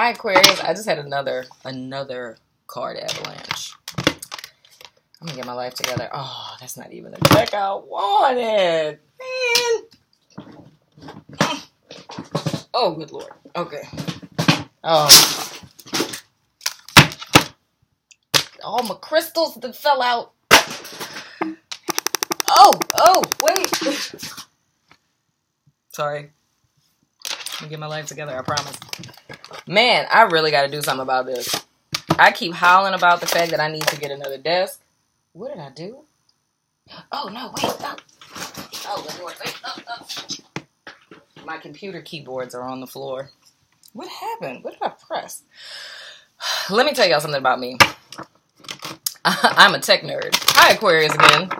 Hi, Aquarius. I just had another card avalanche. I'm gonna get my life together. Oh, that's not even the deck I wanted. Man. Oh, good Lord. Okay. Oh. All my crystals that fell out. Oh, wait. Sorry. I'm gonna get my life together, I promise. Man, I really gotta do something about this. I keep howling about the fact that I need to get another desk. What did I do? Oh, no, wait. Oh, good Lord. Wait. My computer keyboards are on the floor. What happened? What did I press? Let me tell y'all something about me. I'm a tech nerd. Hi, Aquarius again.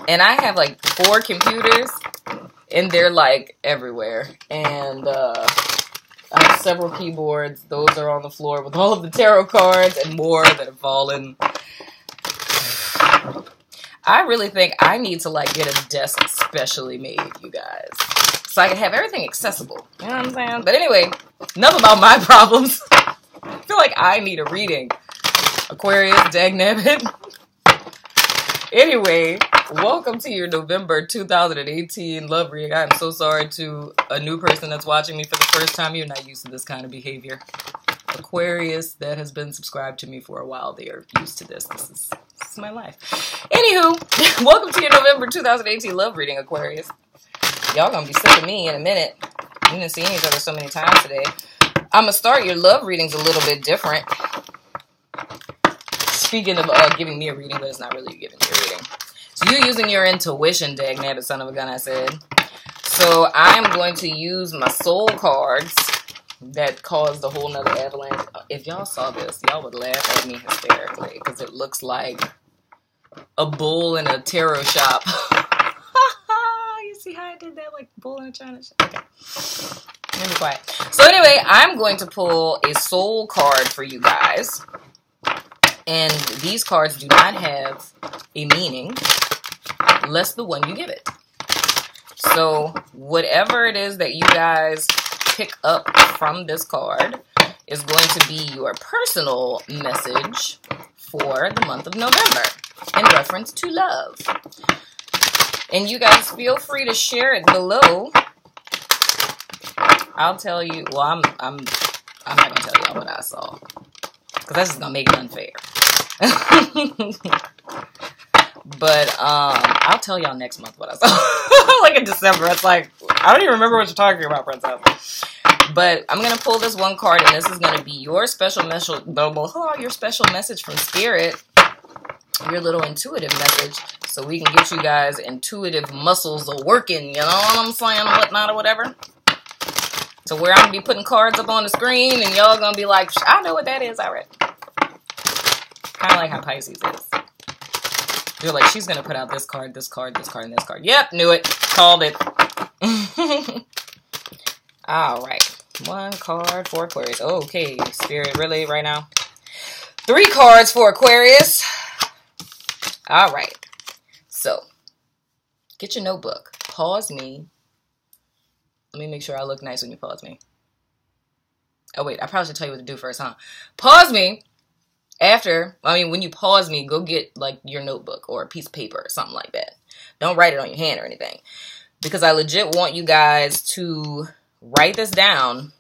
And I have like 4 computers, and they're like everywhere. And I have several keyboards. Those are on the floor with all of the tarot cards and more that have fallen. I really think I need to like get a desk specially made, you guys, so I can have everything accessible. You know what I'm saying? But anyway, enough about my problems. I feel like I need a reading. Aquarius, dagnabbit. Anyway, welcome to your November 2018 love reading. I'm so sorry to a new person that's watching me for the first time. You're not used to this kind of behavior. Aquarius that has been subscribed to me for a while, they are used to this. This is my life. Anywho, welcome to your November 2018 love reading, Aquarius. Y'all gonna be sick of me in a minute. We've been seeing each other so many times today. I'm gonna start your love readings a little bit different. Speaking of giving me a reading, but it's not really giving me a reading. So you're using your intuition, dagnabbit son of a gun, I said. So I'm going to use my soul cards that caused a whole nother avalanche. If y'all saw this, y'all would laugh at me hysterically because it looks like a bull in a tarot shop. You see how I did that? Like bull in a china shop? Okay. Let me be quiet. So anyway, I'm going to pull a soul card for you guys. And these cards do not have a meaning less the one you give it. So whatever it is that you guys pick up from this card is going to be your personal message for the month of November in reference to love. And you guys feel free to share it below. I'll tell you, well, I'm not gonna tell y'all what I saw because that's just gonna make it unfair. But I'll tell y'all next month what I saw. Like in December, it's like I don't even remember what you're talking about, Princess. But I'm gonna pull this one card, and this is gonna be your special message. Your special message from Spirit. Your little intuitive message, so we can get you guys intuitive muscles a working. You know what I'm saying, or whatnot, or whatever. So where I'm gonna be putting cards up on the screen, and y'all gonna be like, I know what that is already. Kind of like how Pisces is. You're like, she's gonna put out this card, this card, this card, and this card. Yep, knew it. Called it. Alright. 1 card for Aquarius. Okay, Spirit, really, right now? 3 cards for Aquarius. Alright. So, get your notebook. Pause me. Let me make sure I look nice when you pause me. Oh, wait, I probably should tell you what to do first, huh? Pause me. When you pause me, go get, like, your notebook or a piece of paper or something like that. Don't write it on your hand or anything. Because I legit want you guys to write this down.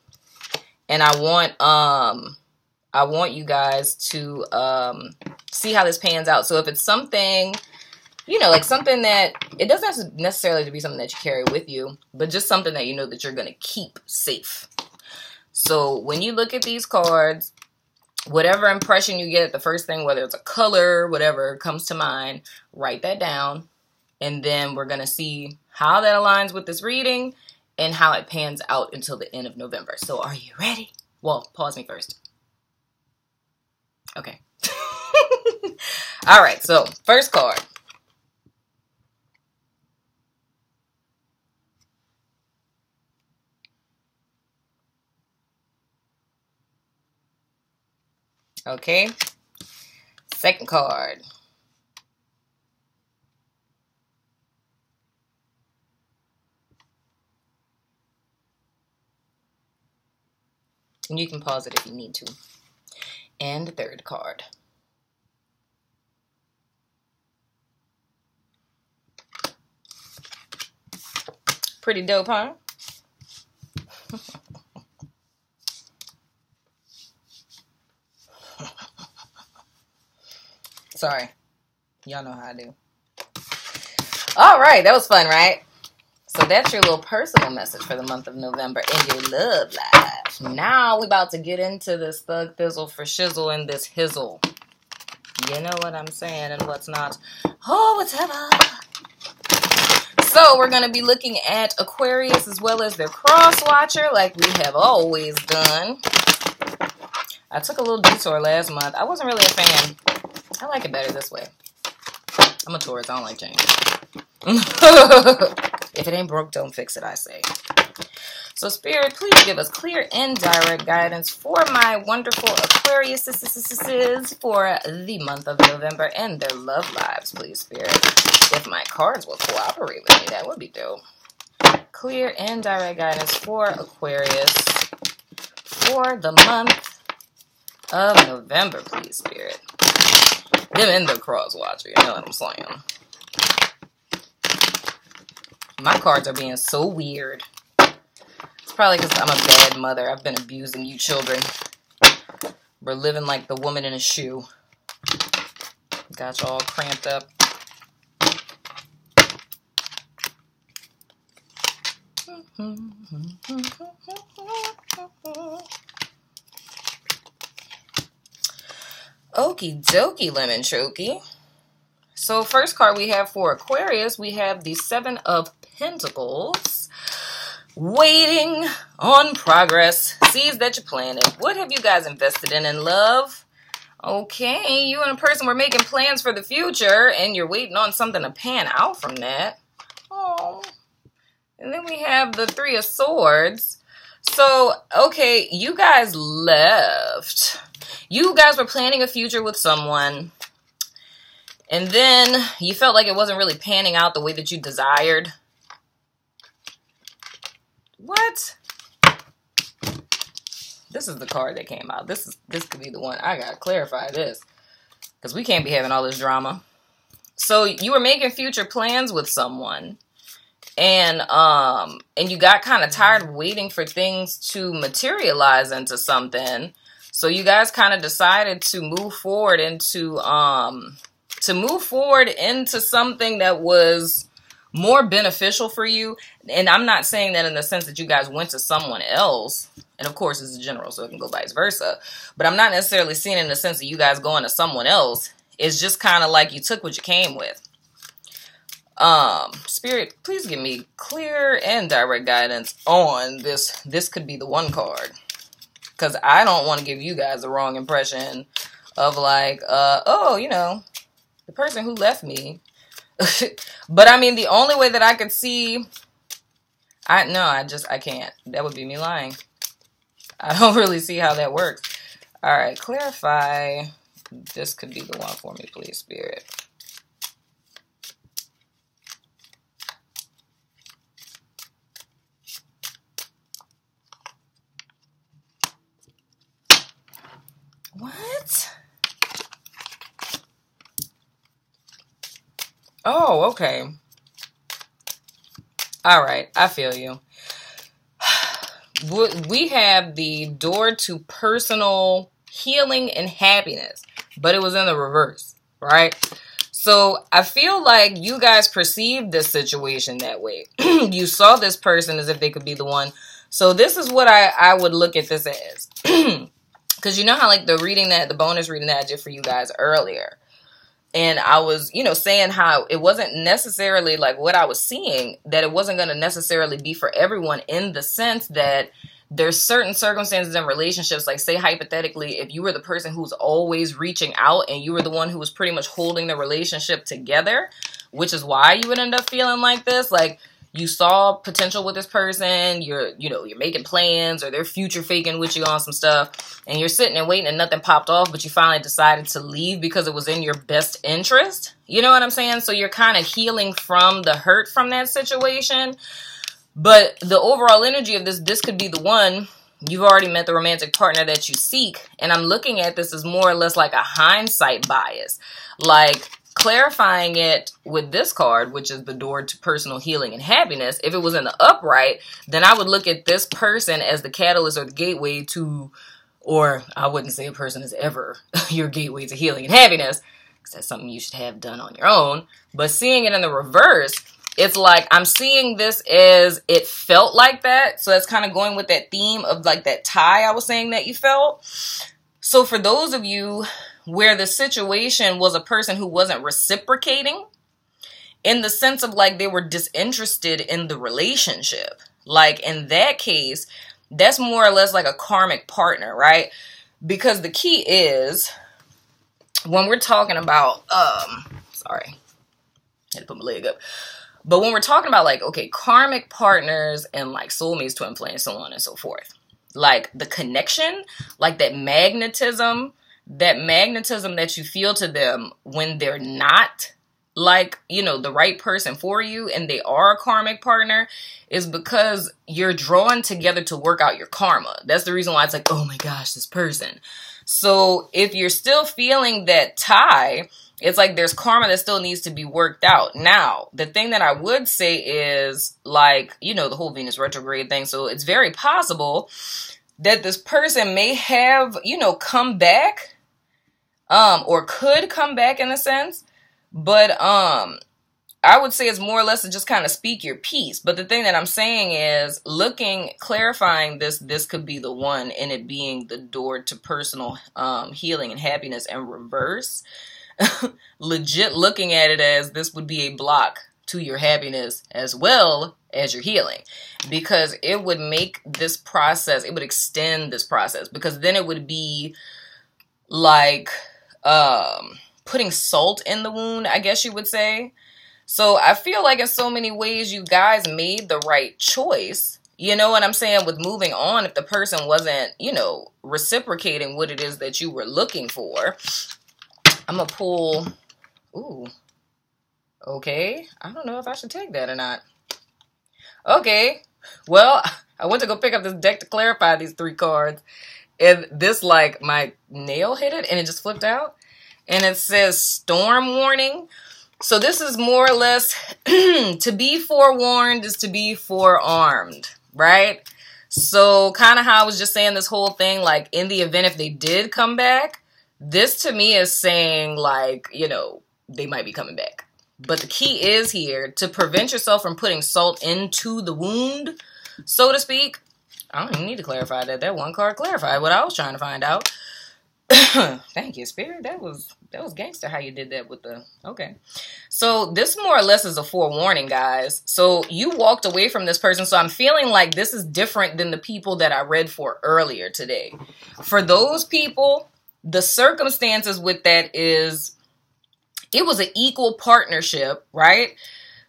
And I want you guys to see how this pans out. So if it's something, like something that, it doesn't have to necessarily to be something that you carry with you, but just something that you know that you're going to keep safe. So when you look at these cards, whatever impression you get, the first thing, whether it's a color, whatever comes to mind, write that down. And then we're going to see how that aligns with this reading and how it pans out until the end of November. So are you ready? Well, pause me first. Okay. All right. So first card. Okay. Second card. And you can pause it if you need to. And the third card. Pretty dope, huh? Sorry. Y'all know how I do. All right. That was fun, right? So that's your little personal message for the month of November in your love life. Now we about to get into this thug thizzle for shizzle and this hizzle. You know what I'm saying and what's not. Oh, whatever. So we're going to be looking at Aquarius as well as their crosswatcher like we have always done. I took a little detour last month. I wasn't really a fan. I like it better this way. I'm a Taurus. I don't like change. If it ain't broke, don't fix it, I say. So Spirit, please give us clear and direct guidance for my wonderful Aquariuses for the month of November and their love lives, please, Spirit. If my cards will cooperate with me, that would be dope. Clear and direct guidance for Aquarius for the month of November, please, Spirit. Them in the crosswatcher, you know what I'm saying? My cards are being so weird. It's probably because I'm a bad mother. I've been abusing you children. We're living like the woman in a shoe. Got you all cramped up. Okie dokie, lemon chokey. So first card we have for Aquarius, we have the Seven of Pentacles. Waiting on progress. Seeds that you planted. What have you guys invested in love? Okay, you and a person were making plans for the future and you're waiting on something to pan out from that. Oh. And then we have the Three of Swords. So, okay, you guys left. You guys were planning a future with someone. And then you felt like it wasn't really panning out the way that you desired. What? This is the card that came out. This could be the one. I gotta clarify this. Because we can't be having all this drama. So you were making future plans with someone. And you got kind of tired of waiting for things to materialize into something. So you guys kind of decided to move forward into something that was more beneficial for you. And I'm not saying that in the sense that you guys went to someone else. And of course, it's general, so it can go vice versa. But I'm not necessarily seeing it in the sense that you guys going to someone else. It's just kind of like you took what you came with. Spirit, please give me clear and direct guidance on this. This could be the one card. Because I don't want to give you guys the wrong impression of like, oh, you know, the person who left me. But I mean, the only way that I could see, I can't. That would be me lying. I don't really see how that works. All right, clarify. This could be the one for me, please, Spirit. What? Oh, okay. All right, I feel you. We have the door to personal healing and happiness, but it was in the reverse, right? So I feel like you guys perceived this situation that way. You saw this person as if they could be the one. So this is what I would look at this as. Because you know how like the bonus reading that I did for you guys earlier. And I was, saying how it wasn't necessarily like what I was seeing, that it wasn't going to necessarily be for everyone in the sense that there's certain circumstances and relationships, like say hypothetically, if you were the person who's always reaching out and you were the one who was pretty much holding the relationship together, which is why you would end up feeling like this, like you saw potential with this person, you're making plans or they're future faking with you on some stuff and you're sitting and waiting and nothing popped off, but you finally decided to leave because it was in your best interest. You know what I'm saying? So you're kind of healing from the hurt from that situation. But the overall energy of this could be the one. you've already met the romantic partner that you seek. And I'm looking at this as more or less like a hindsight bias. Like clarifying it with this card, which is the door to personal healing and happiness. If it was in the upright, then I would look at this person as the catalyst or the gateway to, or I wouldn't say a person is ever your gateway to healing and happiness, because that's something you should have done on your own. But seeing it in the reverse, it's like I'm seeing this as it felt like that. So that's kind of going with that theme of like that tie I was saying that you felt. So for those of you where the situation was a person who wasn't reciprocating in the sense of like they were disinterested in the relationship, like in that case, that's more or less like a karmic partner, right? Because the key is when we're talking about, sorry, I had to put my leg up. But when we're talking about like, okay, karmic partners and like soulmates, twin flames, so on and so forth, like the connection, like that magnetism that you feel to them when they're not like, you know, the right person for you and they are a karmic partner is because you're drawn together to work out your karma. That's the reason why it's like, oh my gosh, this person. So if you're still feeling that tie, it's like there's karma that still needs to be worked out. Now, the thing that I would say is like, you know, the whole Venus retrograde thing. So it's very possible that this person may have, you know, come back, or could come back in a sense. But I would say it's more or less to just kind of speak your piece. But the thing that I'm saying is clarifying this could be the one, and it being the door to personal healing and happiness and reverse. Legit looking at it as this would be a block to your happiness as well as your healing, because it would make this process, it would extend this process, because then it would be like putting salt in the wound, I guess you would say. So I feel like in so many ways you guys made the right choice. You know what I'm saying? With moving on, if the person wasn't, you know, reciprocating what it is that you were looking for. I'm going to pull. Ooh. Okay. I don't know if I should take that or not. Okay. Well, I went to go pick up this deck to clarify these 3 cards. And this, like, my nail hit it and it just flipped out. And it says storm warning. So this is more or less to be forewarned is to be forearmed, right? So kind of how I was just saying this whole thing, like in the event if they did come back, this to me is saying like, you know, they might be coming back. But the key is here to prevent yourself from putting salt into the wound, so to speak. I don't even need to clarify that. That one card clarified what I was trying to find out. Thank you, Spirit. That was gangster how you did that with the... Okay. So this more or less is a forewarning, guys. So you walked away from this person. So I'm feeling like this is different than the people that I read for earlier today. For those people, the circumstances with that is it was an equal partnership, right?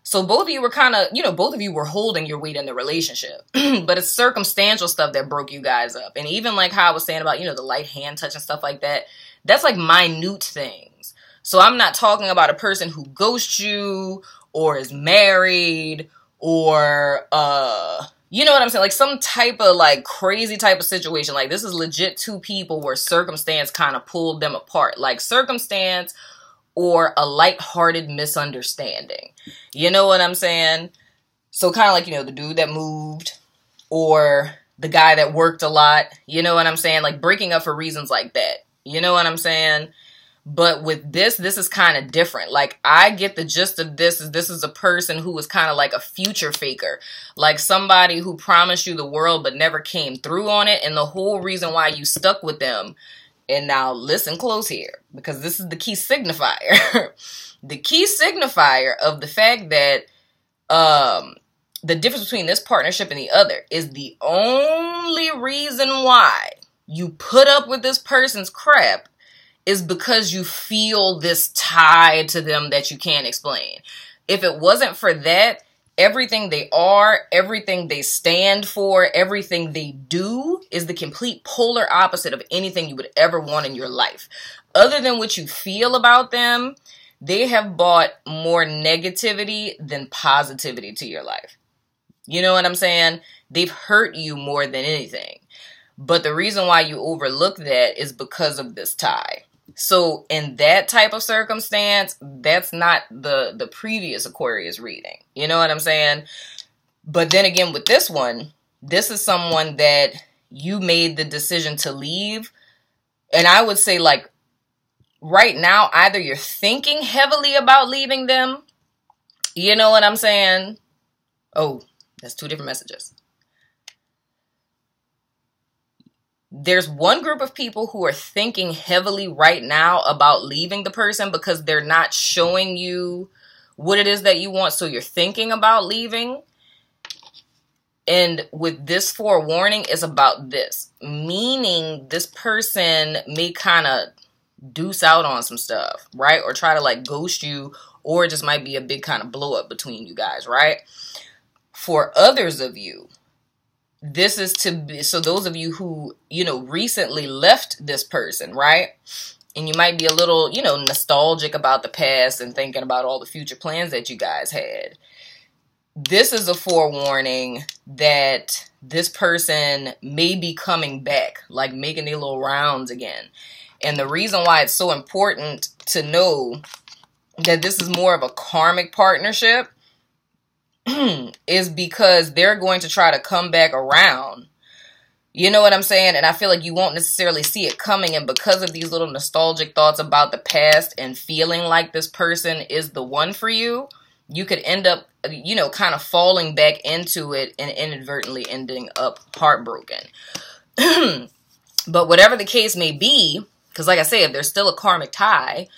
So both of you were kind of, you know, both of you were holding your weight in the relationship. But it's circumstantial stuff that broke you guys up. And even like how I was saying about, you know, the light hand touch and stuff like that, that's like minute things. So I'm not talking about a person who ghosts you or is married or, you know what I'm saying? Like some type of like crazy type of situation. Like this is legit 2 people where circumstance kind of pulled them apart. Like circumstance or a lighthearted misunderstanding. You know what I'm saying? So kind of like, you know, the dude that moved or the guy that worked a lot. You know what I'm saying? Like breaking up for reasons like that. You know what I'm saying? But with this is kind of different. Like I get the gist of this is a person who was kind of like a future faker. Like somebody who promised you the world but never came through on it. And the whole reason why you stuck with them. And now listen close here, because this is the key signifier. The key signifier of the fact that the difference between this partnership and the other is the only reason why you put up with this person's crap is because you feel this tie to them that you can't explain. If it wasn't for that, everything they are, everything they stand for, everything they do is the complete polar opposite of anything you would ever want in your life. Other than what you feel about them, they have brought more negativity than positivity to your life. You know what I'm saying? They've hurt you more than anything. But the reason why you overlook that is because of this tie. So in that type of circumstance, that's not the previous Aquarius reading. You know what I'm saying? But then again, with this one, this is someone that you made the decision to leave. And I would say, like, right now, either you're thinking heavily about leaving them. You know what I'm saying? Oh, that's two different messages. There's one group of people who are thinking heavily right now about leaving the person because they're not showing you what it is that you want. So you're thinking about leaving. And with this forewarning, it's about this. Meaning this person may kind of deuce out on some stuff, right? Or try to like ghost you, or it just might be a big kind of blow up between you guys, right? For others of you, this is to be, so those of you who, you know, recently left this person, right? And you might be a little, you know, nostalgic about the past and thinking about all the future plans that you guys had. This is a forewarning that this person may be coming back, like making their little rounds again. And the reason why it's so important to know that this is more of a karmic partnership is because they're going to try to come back around. You know what I'm saying? And I feel like you won't necessarily see it coming. And because of these little nostalgic thoughts about the past and feeling like this person is the one for you, you could end up, you know, kind of falling back into it and inadvertently ending up heartbroken. But whatever the case may be, because like I say, if there's still a karmic tie,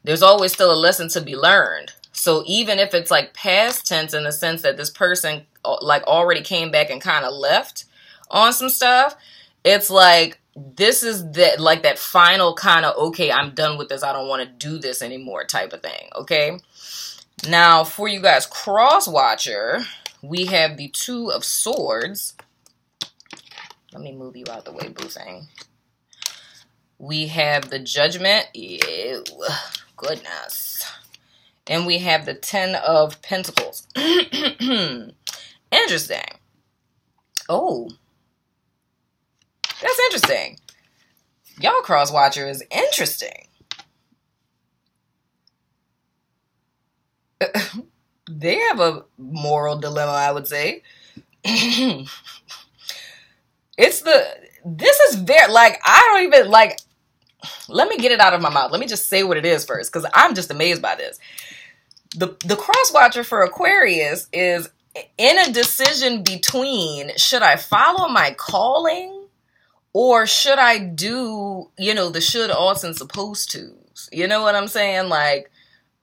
there's always still a lesson to be learned. So even if it's like past tense in the sense that this person like already came back and kind of left on some stuff, it's like this is that like that final kind of, okay, I'm done with this. I don't want to do this anymore type of thing. Okay. Now for you guys, crosswatcher, we have the Two of Swords. Let me move you out the way, boo thing. We have the Judgment. Ew, goodness. And we have the Ten of Pentacles. Interesting. Oh. That's interesting. Y'all crosswatcher is interesting. They have a moral dilemma, I would say. This is very, like, I don't even, like, let me get it out of my mouth. Let me just say what it is first, because I'm just amazed by this. The crosswatcher for Aquarius is in a decision between, should I follow my calling or should I do, you know, the should, oughts, and supposed to's? You know what I'm saying? Like,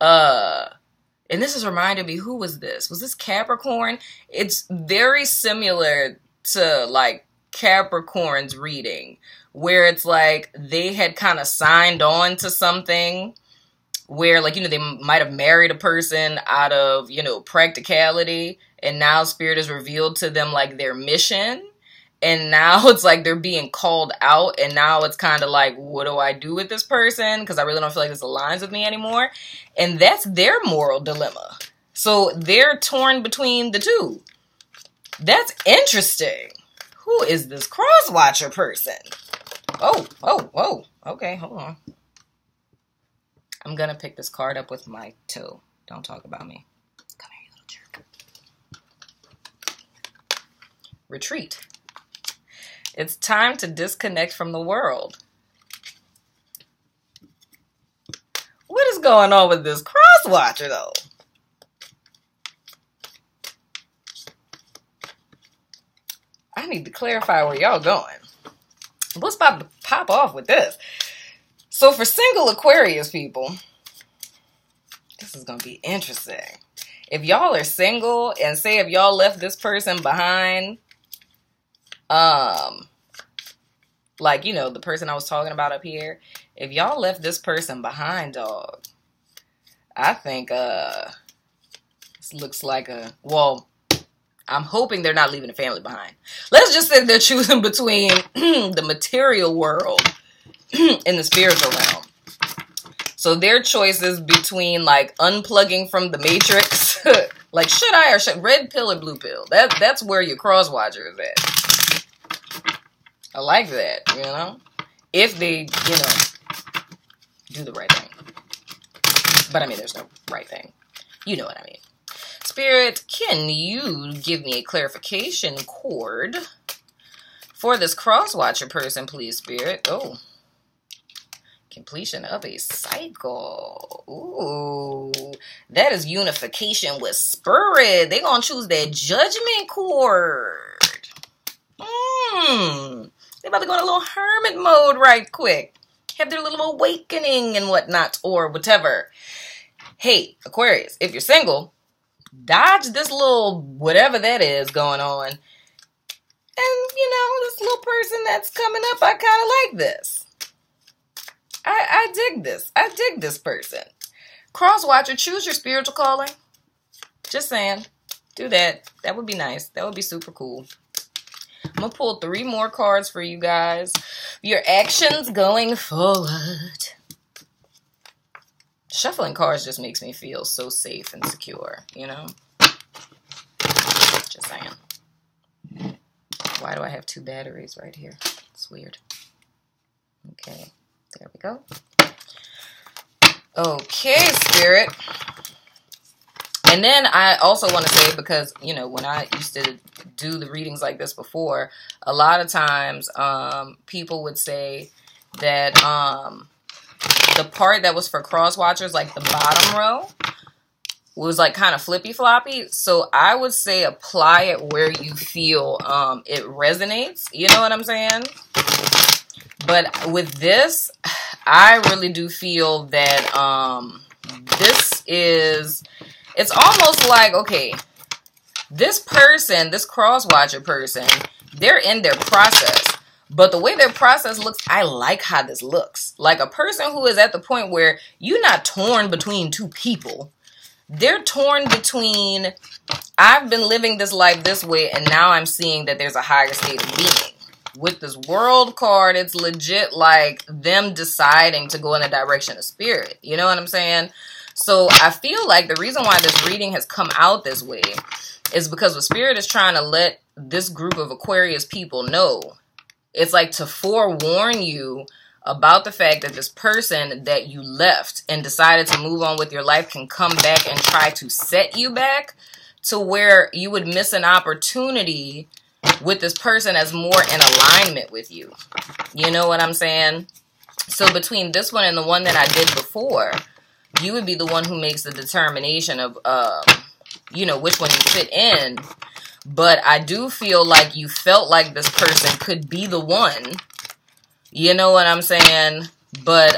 and this is reminding me, who was this? Was this Capricorn? It's very similar to, like, Capricorn's reading, where it's like they had kind of signed on to something where, like, you know, they might have married a person out of, you know, practicality, and now Spirit has revealed to them, like, their mission, and now it's like they're being called out, and now it's kind of like, what do I do with this person? Because I really don't feel like this aligns with me anymore. And that's their moral dilemma. So they're torn between the two. That's interesting. Who is this crosswatcher person? Oh, okay, hold on. I'm going to pick this card up with my toe. Don't talk about me. Come here, you little jerk. Retreat. It's time to disconnect from the world. What is going on with this crosswatcher, though? I need to clarify where y'all going. What's about to pop off with this? So for single Aquarius people, this is going to be interesting. If y'all are single and say if y'all left this person behind, like, you know, the person I was talking about up here, if y'all left this person behind, dog, I think, this looks like a, well, I'm hoping they're not leaving a family behind. Let's just say they're choosing between the material world and the spiritual realm. So their choice is between, like, unplugging from the matrix, like, should I or should, red pill or blue pill? That's where your crosswatcher is at. I like that, you know? If they, you know, do the right thing. But I mean, there's no right thing. You know what I mean. Spirit, can you give me a clarification cord for this crosswatcher person, please, Spirit? Oh. Completion of a cycle. Ooh. That is unification with Spirit. They're going to choose that judgment cord. They're about to go in a little hermit mode right quick. Have their little awakening and whatnot or whatever. Hey, Aquarius, if you're single, dodge this little whatever that is going on. And, you know, this little person that's coming up, I kind of like this. I dig this. I dig this person. Crosswatcher, choose your spiritual calling. Just saying. Do that. That would be nice. That would be super cool. I'm going to pull 3 more cards for you guys. Your actions going forward. Shuffling cards just makes me feel so safe and secure, you know? Just saying. Why do I have 2 batteries right here? It's weird. Okay, there we go. Okay, Spirit. And then I also want to say, because, you know, when I used to do the readings like this before, a lot of times people would say that the part that was for crosswatchers, like the bottom row, was like kind of flippy floppy. So I would say apply it where you feel it resonates. You know what I'm saying? But with this, I really do feel that this is, it's almost like, okay, this person, this crosswatcher person, they're in their process. But the way their process looks, I like how this looks. Like a person who is at the point where you're not torn between 2 people. They're torn between, I've been living this life this way, and now I'm seeing that there's a higher state of being. With this world card, it's legit like them deciding to go in a direction of spirit. You know what I'm saying? So I feel like the reason why this reading has come out this way is because what Spirit is trying to let this group of Aquarius people know. It's like to forewarn you about the fact that this person that you left and decided to move on with your life can come back and try to set you back to where you would miss an opportunity with this person as more in alignment with you. You know what I'm saying? So between this one and the one that I did before, you would be the one who makes the determination of, you know, which one you fit in. But I do feel like you felt like this person could be the one. You know what I'm saying? But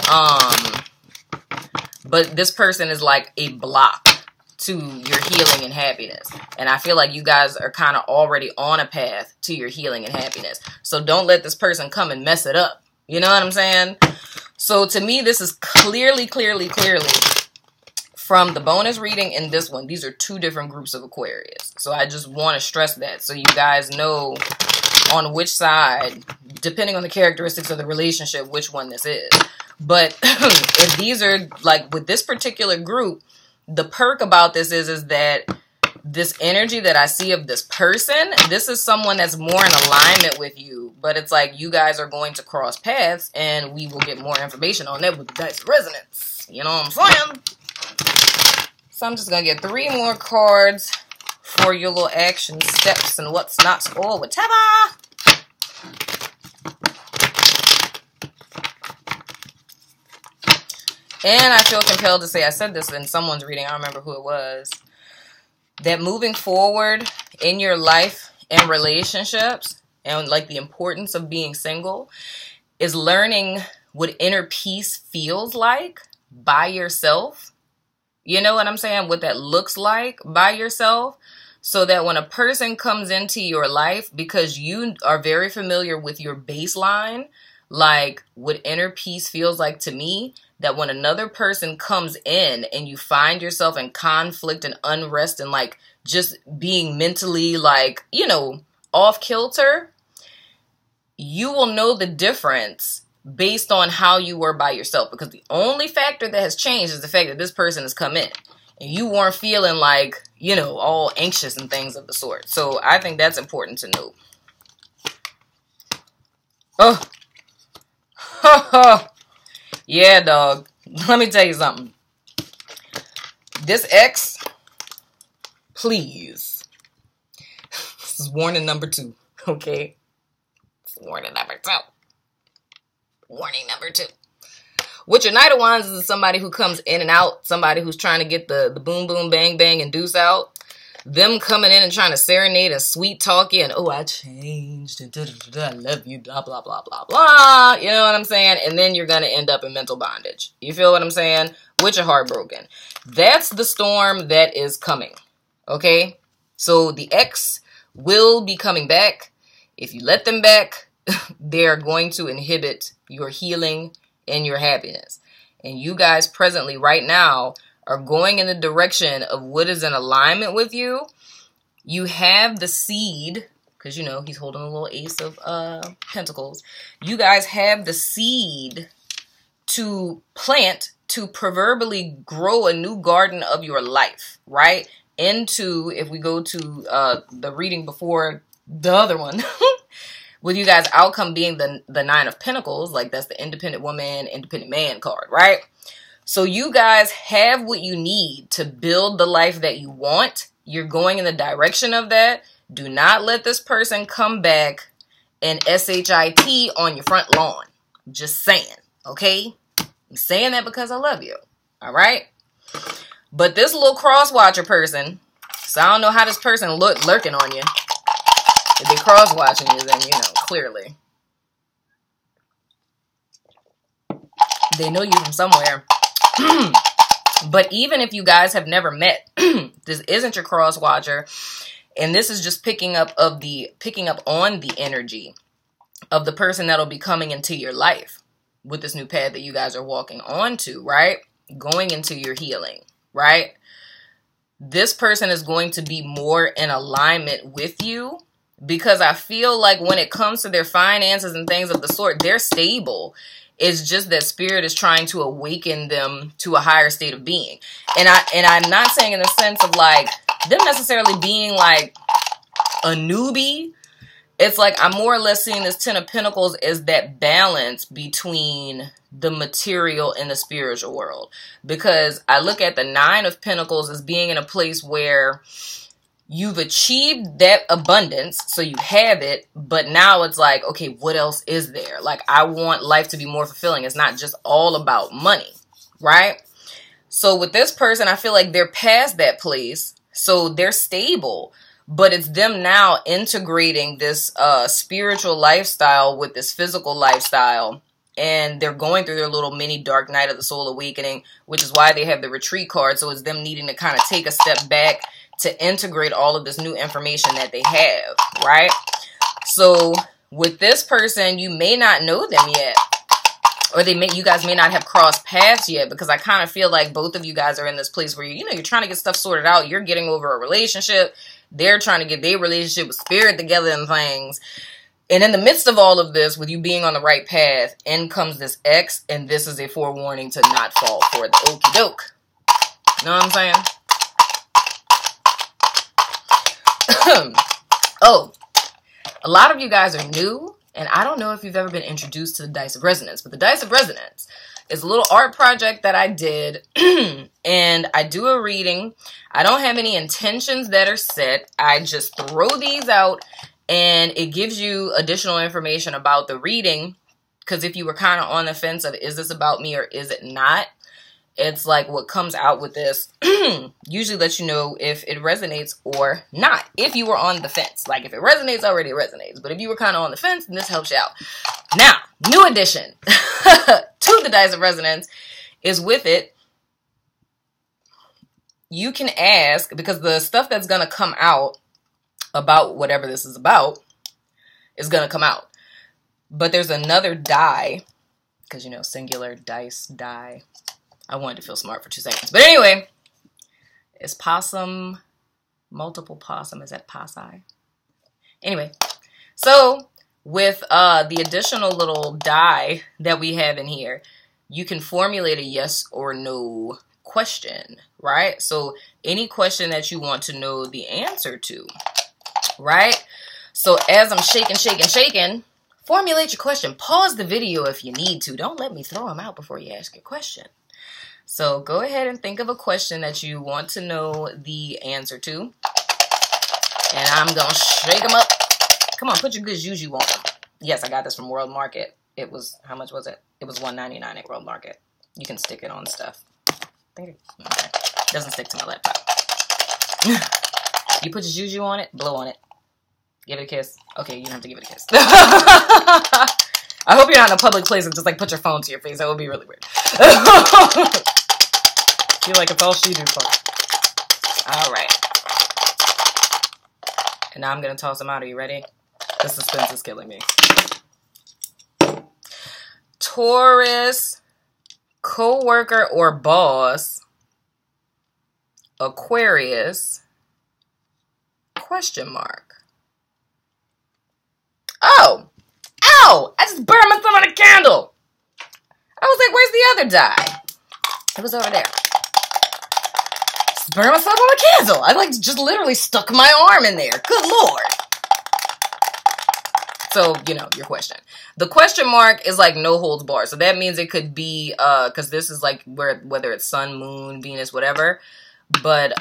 this person is like a block to your healing and happiness. And I feel like you guys are kind of already on a path to your healing and happiness. So don't let this person come and mess it up. You know what I'm saying? So to me, this is clearly from the bonus reading and this one. These are 2 different groups of Aquarius. So I just want to stress that so you guys know on which side, depending on the characteristics of the relationship, which one this is. But if these are, like with this particular group, the perk about this is that this energy that I see of this person, this is someone that's more in alignment with you. But it's like you guys are going to cross paths and we will get more information on that with the dice resonance. You know what I'm saying? So I'm just going to get 3 more cards for your little action steps and what's not or whatever. And I feel compelled to say, I said this in someone's reading, I don't remember who it was, that moving forward in your life and relationships and like the importance of being single is learning what inner peace feels like by yourself. You know what I'm saying? What that looks like by yourself. So that when a person comes into your life, because you are very familiar with your baseline, like what inner peace feels like to me, that when another person comes in and you find yourself in conflict and unrest and like just being mentally like, you know, off kilter, you will know the difference based on how you were by yourself. Because the only factor that has changed is the fact that this person has come in and you weren't feeling like, you know, all anxious and things of the sort. So I think that's important to note. Oh. Yeah, dog. Let me tell you something. This ex, please. This is warning number 2, okay? It's warning number 2. Warning number 2. With your Knight of Wands is somebody who comes in and out, somebody who's trying to get the boom, boom, bang, bang, and deuce out. Them coming in and trying to serenade and sweet talk you and, oh, I changed, and I love you, blah, blah, blah, blah, blah. You know what I'm saying? And then you're going to end up in mental bondage. You feel what I'm saying? With your heart broken. That's the storm that is coming. Okay? So the ex will be coming back. If you let them back, they're going to inhibit your healing and your happiness. And you guys presently, right now, are going in the direction of what is in alignment with you. You have the seed, because, you know, he's holding a little ace of pentacles. You guys have the seed to plant, to proverbially grow a new garden of your life, right? Into, if we go to the reading before the other one, with you guys' outcome being the 9 of Pentacles, like that's the independent woman, independent man card, right? So you guys have what you need to build the life that you want. You're going in the direction of that. Do not let this person come back and SHIT on your front lawn. Just saying, okay? I'm saying that because I love you, all right? But this little crosswatcher person, so I don't know how this person lurking on you. If they cross-watching you, then, you know, clearly. They know you from somewhere. But even if you guys have never met, this isn't your cross-watcher. And this is just picking up on the energy of the person that'll be coming into your life with this new path that you guys are walking onto, right? Going into your healing, right? This person is going to be more in alignment with you. Because I feel like when it comes to their finances and things of the sort, they're stable. It's just that spirit is trying to awaken them to a higher state of being. And I'm not saying in the sense of like them necessarily being like a newbie. It's like I'm more or less seeing this 10 of Pentacles as that balance between the material and the spiritual world. Because I look at the 9 of Pentacles as being in a place where you've achieved that abundance, so you have it, but now it's like, okay, what else is there? Like, I want life to be more fulfilling. It's not just all about money, right? So with this person, I feel like they're past that place, so they're stable, but it's them now integrating this spiritual lifestyle with this physical lifestyle, and they're going through their little mini dark night of the soul awakening, which is why they have the retreat card, so it's them needing to kind of take a step back to integrate all of this new information that they have, right? So with this person, you may not know them yet, or you guys may not have crossed paths yet, because I kind of feel like both of you guys are in this place where you're trying to get stuff sorted out. You're getting over a relationship. They're trying to get their relationship with spirit together and things. And in the midst of all of this, with you being on the right path, in comes this ex, and this is a forewarning to not fall for the okie doke. Know what I'm saying? Oh, a lot of you guys are new, and I don't know if you've ever been introduced to the Dice of Resonance, but the Dice of Resonance is a little art project that I did, and I do a reading. I don't have any intentions that are set. I just throw these out, and it gives you additional information about the reading, because if you were kind of on the fence of, is this about me or is it not? It's like what comes out with this usually lets you know if it resonates or not. If you were on the fence. Like if it resonates, already it resonates. But if you were kind of on the fence, then this helps you out. Now, new addition to the Dice of Resonance is with it. You can ask, because the stuff that's going to come out about whatever this is about is going to come out. But there's another die, because, singular, dice, die. I wanted to feel smart for 2 seconds. But anyway, is possum, multiple possum, is that possi? Anyway, so with the additional little die that we have in here, you can formulate a yes or no question, right? So any question that you want to know the answer to, right? So as I'm shaking, Formulate your question. Pause the video if you need to. Don't let me throw them out before you ask your question. So go ahead and think of a question that you want to know the answer to. And I'm going to shake them up. Come on, put your good juju on them. Yes, I got this from World Market. It was, how much was it? It was $1.99 at World Market. You can stick it on stuff. Okay. Doesn't stick to my laptop. You put your juju on it, blow on it. Give it a kiss. Okay, you don't have to give it a kiss. I hope you're not in a public place and just like put your phone to your face. That would be really weird. Feel like it's all she do for. All right. And now I'm going to toss them out. Are you ready? The suspense is killing me. Taurus, co-worker or boss, Aquarius, question mark. Oh! Ow! I just burned myself on a candle! I was like, where's the other die? It was over there. Just burned myself on a candle. I like just literally stuck my arm in there. Good Lord. So, you know, your question. The question mark is like no holds barred. So that means it could be, because this is like whether it's sun, moon, Venus, whatever. But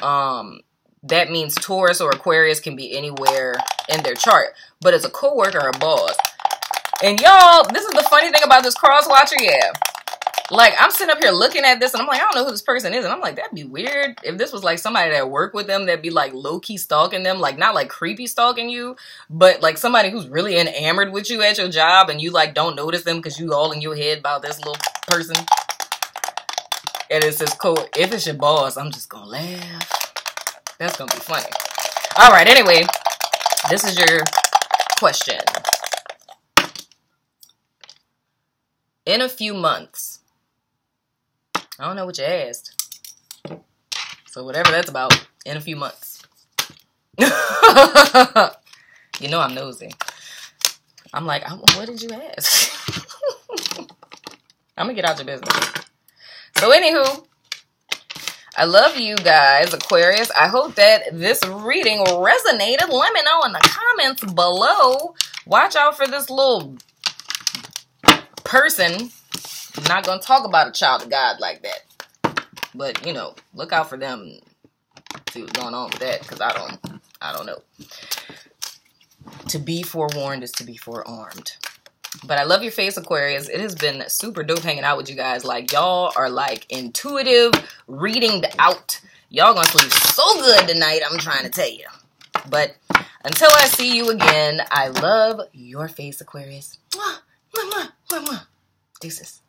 that means Taurus or Aquarius can be anywhere in their chart. But it's a co-worker or a boss. And y'all, this is the funny thing about this crosswatcher, yeah. Like, I'm sitting up here looking at this, and I'm like, I don't know who this person is. And I'm like, that'd be weird if this was, like, somebody that worked with them that'd be, like, low-key stalking them. Like, not, like, creepy stalking you, but, like, somebody who's really enamored with you at your job, and you, like, don't notice them because you all in your head about this little person. And it says, if it's your boss, I'm just gonna laugh. That's gonna be funny. All right, anyway, this is your question. In a few months. I don't know what you asked. So whatever that's about, in a few months. You know I'm nosy. I'm like, what did you ask? I'm going to get out your business. So anywho, I love you guys, Aquarius. I hope that this reading resonated. Let me know in the comments below. Watch out for this little person. I'm not going to talk about a child of God like that. But, you know, look out for them. See what's going on with that, because I don't know. To be forewarned is to be forearmed. But I love your face, Aquarius. It has been super dope hanging out with you guys. Like, y'all are, like, intuitive, reading out. Y'all gonna sleep so good tonight, I'm trying to tell you. But until I see you again, I love your face, Aquarius. Mwah, mwah, mwah, mwah, mwah. Deuces.